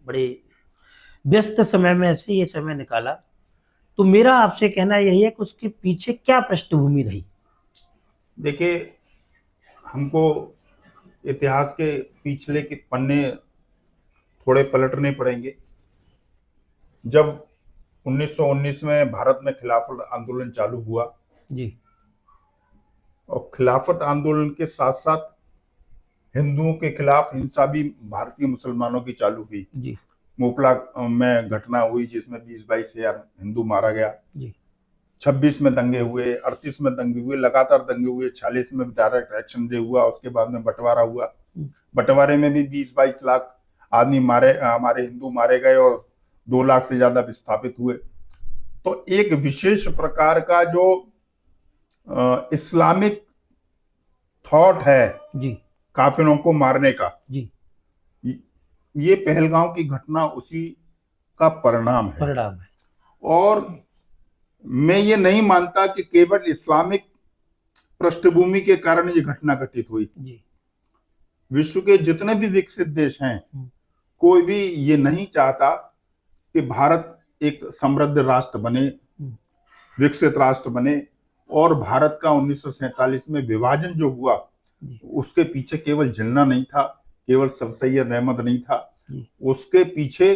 बड़े व्यस्त समय में से ये समय निकाला, तो मेरा आपसे कहना यही है कि उसके पीछे क्या पृष्ठभूमि रही। देखिए, हमको इतिहास के पिछले के पन्ने थोड़े पलटने पड़ेंगे। जब 1919 में भारत में खिलाफत आंदोलन चालू हुआ जी और खिलाफत आंदोलन के साथ साथ हिंदुओं के खिलाफ हिंसा भी भारतीय मुसलमानों की चालू हुई। जी मोपला में घटना हुई जिसमें 20-22 हजार हिंदू मारा गया। जी 26 में दंगे हुए, 38 में दंगे हुए, लगातार दंगे हुए। 46 में डायरेक्ट एक्शन डे हुआ, उसके बाद में बंटवारा हुआ। बंटवारे में भी 20-22 लाख आदमी मारे, हमारे हिंदू मारे गए और 2 लाख से ज्यादा विस्थापित हुए। तो एक विशेष प्रकार का जो इस्लामिक थॉट है जी काफिरों को मारने का, जी ये पहलगांव की घटना उसी का परिणाम है। और मैं ये नहीं मानता कि केवल इस्लामिक पृष्ठभूमि के कारण ये घटना घटित हुई। विश्व के जितने भी विकसित देश हैं, कोई भी ये नहीं चाहता कि भारत एक समृद्ध राष्ट्र बने, विकसित राष्ट्र बने। और भारत का 1947 में विभाजन जो हुआ, उसके पीछे केवल जिन्ना नहीं था, केवल सर सैयद अहमद नहीं था, उसके पीछे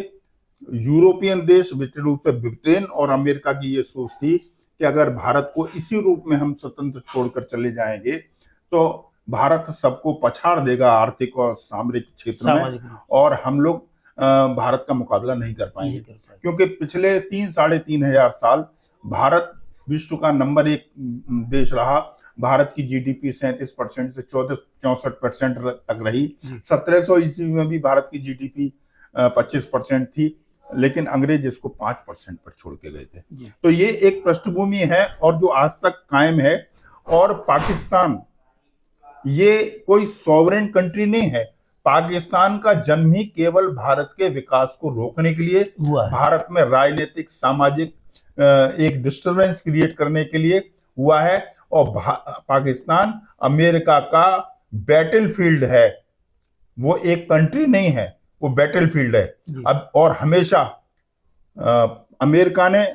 यूरोपियन देश, विशेष रूप से ब्रिटेन और अमेरिका की ये सोच थी कि अगर भारत को इसी रूप में हम स्वतंत्र छोड़कर चले जाएंगे तो भारत सबको पछाड़ देगा आर्थिक और सामरिक क्षेत्र में, और हम लोग भारत का मुकाबला नहीं कर पाएंगे। क्योंकि पिछले 3-3.5 साल भारत विश्व का नंबर 1 देश रहा। भारत की जीडीपी 37% से 64% तक रही। 1700 ईस्वी में भी भारत की जीडीपी 25% थी, लेकिन अंग्रेज इसको 5% पर छोड़ के गए थे। तो ये एक पृष्ठभूमि है और जो आज तक कायम है। और पाकिस्तान ये कोई सॉवरेन कंट्री नहीं है। पाकिस्तान का जन्म ही केवल भारत के विकास को रोकने के लिए, भारत में राजनीतिक सामाजिक एक डिस्टर्बेंस क्रिएट करने के लिए हुआ है। और पाकिस्तान अमेरिका का बैटलफील्ड है, वो एक कंट्री नहीं है, वो बैटलफील्ड है। अब और हमेशा अमेरिका ने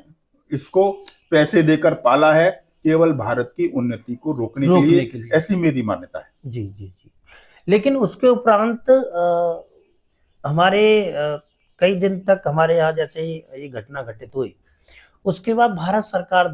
इसको पैसे देकर पाला है, केवल भारत की उन्नति को रोकने के लिए। ऐसी मेरी मान्यता है। जी जी जी। लेकिन उसके उपरांत हमारे कई दिन तक हमारे यहाँ जैसे ही ये घटना घटित हुई, उसके बाद भारत सरकार